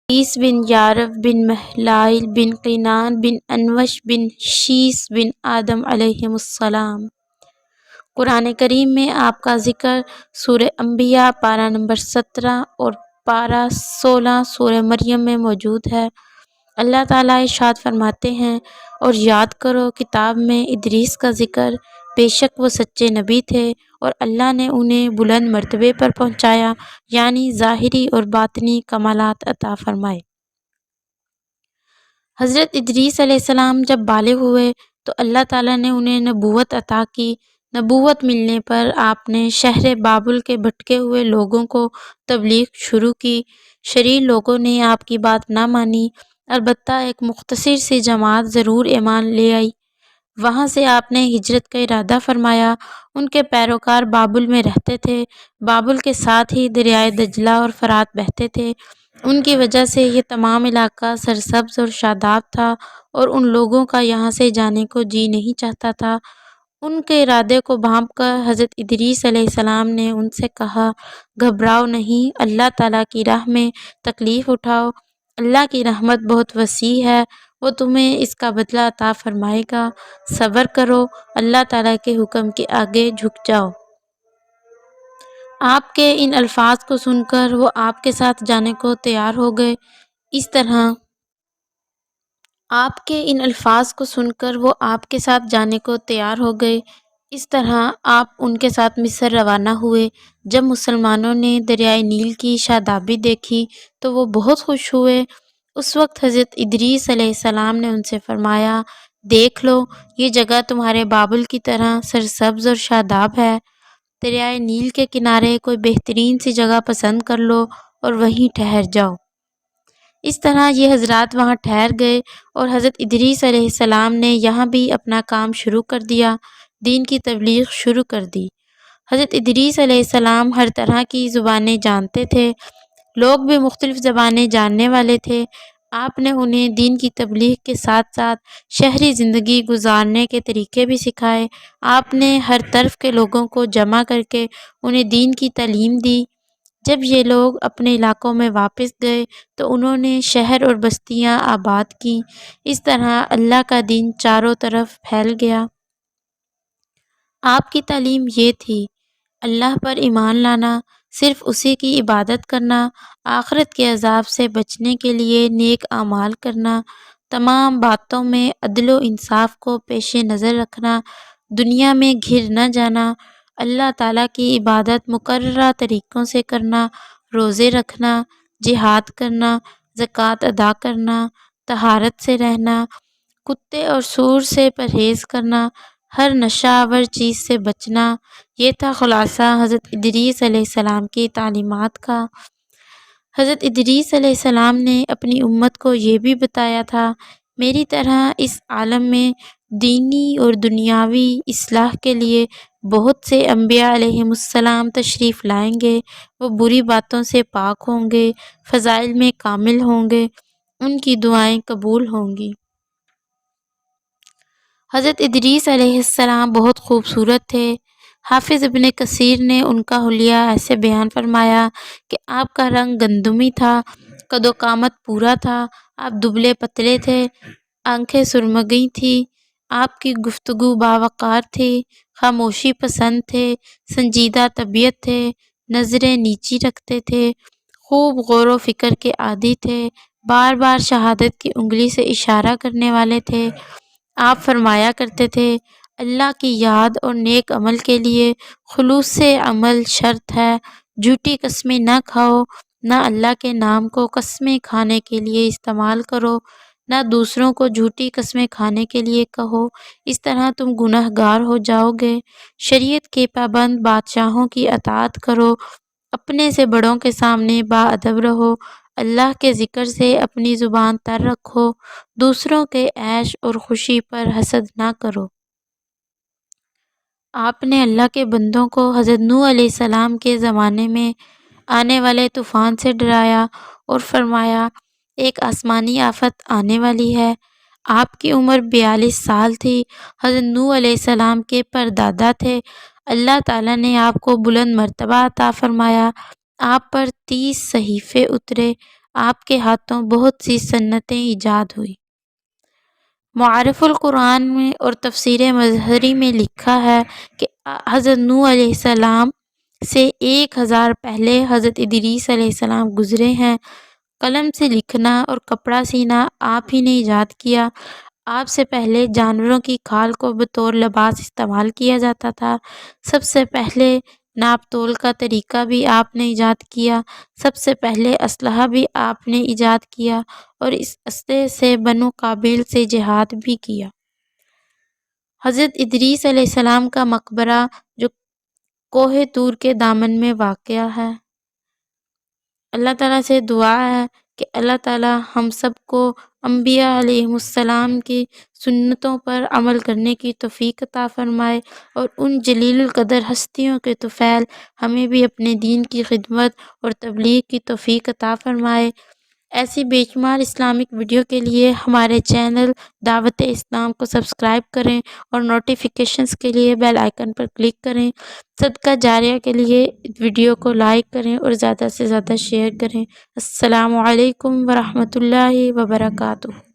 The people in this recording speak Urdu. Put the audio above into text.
عیس بن یارف بن مہلائل بن قینان بن انوش بن شیس بن آدم علیہم السلام۔ قرآن کریم میں آپ کا ذکر سورہ انبیاء پارہ نمبر 17 اور پارہ 16 سورہ مریم میں موجود ہے۔ اللہ تعالیٰ ارشاد فرماتے ہیں، اور یاد کرو کتاب میں ادریس کا ذکر، بے شک وہ سچے نبی تھے اور اللہ نے انہیں بلند مرتبے پر پہنچایا، یعنی ظاہری اور باطنی کمالات عطا فرمائے۔ حضرت ادریس علیہ السلام جب بالغ ہوئے تو اللہ تعالیٰ نے انہیں نبوت عطا کی۔ نبوت ملنے پر آپ نے شہر بابل کے بھٹکے ہوئے لوگوں کو تبلیغ شروع کی۔ شریر لوگوں نے آپ کی بات نہ مانی، البتہ ایک مختصر سی جماعت ضرور ایمان لے آئی۔ وہاں سے آپ نے ہجرت کا ارادہ فرمایا۔ ان کے پیروکار بابل میں رہتے تھے۔ بابل کے ساتھ ہی دریائے دجلہ اور فرات بہتے تھے۔ ان کی وجہ سے یہ تمام علاقہ سرسبز اور شاداب تھا اور ان لوگوں کا یہاں سے جانے کو جی نہیں چاہتا تھا۔ ان کے ارادے کو بھانپ کر حضرت ادریس علیہ السلام نے ان سے کہا، گھبراؤ نہیں، اللہ تعالیٰ کی راہ میں تکلیف اٹھاؤ، اللہ کی رحمت بہت وسیع ہے، وہ تمہیں اس کا بدلہ عطا فرمائے گا، صبر کرو، اللہ تعالیٰ کے حکم کے آگے جھک جاؤ۔ آپ کے ان الفاظ کو سن کر وہ آپ کے ساتھ جانے کو تیار ہو گئے۔ اس طرح آپ کے ان الفاظ کو سن کر وہ آپ کے ساتھ جانے کو تیار ہو گئے۔ اس طرح آپ ان کے ساتھ مصر روانہ ہوئے۔ جب مسلمانوں نے دریائے نیل کی شادابی دیکھی تو وہ بہت خوش ہوئے۔ اس وقت حضرت ادریس علیہ السلام نے ان سے فرمایا، دیکھ لو، یہ جگہ تمہارے بابل کی طرح سرسبز اور شاداب ہے۔ دریائے نیل کے کنارے کوئی بہترین سی جگہ پسند کر لو اور وہیں ٹھہر جاؤ۔ اس طرح یہ حضرات وہاں ٹھہر گئے اور حضرت ادریس علیہ السلام نے یہاں بھی اپنا کام شروع کر دیا، دین کی تبلیغ شروع کر دی۔ حضرت ادریس علیہ السلام ہر طرح کی زبانیں جانتے تھے، لوگ بھی مختلف زبانیں جاننے والے تھے۔ آپ نے انہیں دین کی تبلیغ کے ساتھ ساتھ شہری زندگی گزارنے کے طریقے بھی سکھائے۔ آپ نے ہر طرف کے لوگوں کو جمع کر کے انہیں دین کی تعلیم دی۔ جب یہ لوگ اپنے علاقوں میں واپس گئے تو انہوں نے شہر اور بستیاں آباد کیں۔ اس طرح اللہ کا دین چاروں طرف پھیل گیا۔ آپ کی تعلیم یہ تھی، اللہ پر ایمان لانا، صرف اسی کی عبادت کرنا، آخرت کے عذاب سے بچنے کے لیے نیک اعمال کرنا، تمام باتوں میں عدل و انصاف کو پیش نظر رکھنا، دنیا میں گھر نہ جانا، اللہ تعالیٰ کی عبادت مقررہ طریقوں سے کرنا، روزے رکھنا، جہاد کرنا، زکوٰۃ ادا کرنا، طہارت سے رہنا، کتے اور سور سے پرہیز کرنا، ہر نشہ آور چیز سے بچنا۔ یہ تھا خلاصہ حضرت ادریس علیہ السلام کی تعلیمات کا۔ حضرت ادریس علیہ السلام نے اپنی امت کو یہ بھی بتایا تھا، میری طرح اس عالم میں دینی اور دنیاوی اصلاح کے لیے بہت سے انبیاء علیہم السلام تشریف لائیں گے، وہ بری باتوں سے پاک ہوں گے، فضائل میں کامل ہوں گے، ان کی دعائیں قبول ہوں گی۔ حضرت ادریس علیہ السلام بہت خوبصورت تھے۔ حافظ ابن کثیر نے ان کا حلیہ ایسے بیان فرمایا کہ آپ کا رنگ گندمی تھا، قد و قامت پورا تھا، آپ دبلے پتلے تھے، آنکھیں سرمگئی تھیں، آپ کی گفتگو باوقار تھی، خاموشی پسند تھے، سنجیدہ طبیعت تھے، نظریں نیچی رکھتے تھے، خوب غور و فکر کے عادی تھے، بار بار شہادت کی انگلی سے اشارہ کرنے والے تھے۔ آپ فرمایا کرتے تھے، اللہ کی یاد اور نیک عمل کے لیے خلوص سے عمل شرط ہے، جھوٹی قسمیں نہ کھاؤ، نہ اللہ کے نام کو قسمیں کھانے کے لیے استعمال کرو، نہ دوسروں کو جھوٹی قسمیں کھانے کے لیے کہو، اس طرح تم گناہ گار ہو جاؤ گے۔ شریعت کے پابند بادشاہوں کی اطاعت کرو، اپنے سے بڑوں کے سامنے باادب رہو، اللہ کے ذکر سے اپنی زبان تر رکھو، دوسروں کے عیش اور خوشی پر حسد نہ کرو۔ آپ نے اللہ کے بندوں کو حضرت نوح علیہ السلام کے زمانے میں آنے والے طوفان سے ڈرایا اور فرمایا، ایک آسمانی آفت آنے والی ہے۔ آپ کی عمر 42 سال تھی، حضرت نوح علیہ السلام کے پردادا تھے۔ اللہ تعالیٰ نے آپ کو بلند مرتبہ عطا فرمایا، آپ پر 30 صحیفے اترے، آپ کے ہاتھوں بہت سی سنتیں ایجاد ہوئی۔ معارف القرآن میں اور تفسیر مظہری میں لکھا ہے کہ حضرت نوح علیہ السلام سے 1000 پہلے حضرت ادریس علیہ السلام گزرے ہیں۔ قلم سے لکھنا اور کپڑا سینا آپ ہی نے ایجاد کیا۔ آپ سے پہلے جانوروں کی کھال کو بطور لباس استعمال کیا جاتا تھا۔ سب سے پہلے ناپ تول کا طریقہ بھی آپ نے ایجاد کیا۔ سب سے پہلے اسلحہ بھی آپ نے ایجاد کیا اور اس اسلحے سے بنو قابیل سے جہاد بھی کیا۔ حضرت ادریس علیہ السلام کا مقبرہ جو کوہ طور کے دامن میں واقع ہے۔ اللہ تعالیٰ سے دعا ہے کہ اللہ تعالیٰ ہم سب کو انبیاء علیہ السلام کی سنتوں پر عمل کرنے کی توفیق عطا فرمائے اور ان جلیل القدر ہستیوں کے طفیل ہمیں بھی اپنے دین کی خدمت اور تبلیغ کی توفیق عطا فرمائے۔ ایسی بے شمار اسلامک ویڈیو کے لیے ہمارے چینل دعوت اسلام کو سبسکرائب کریں اور نوٹیفیکیشنز کے لیے بیل آئیکن پر کلک کریں۔ صدقہ جاریہ کے لیے ویڈیو کو لائک کریں اور زیادہ سے زیادہ شیئر کریں۔ السلام علیکم ورحمۃ اللہ وبرکاتہ۔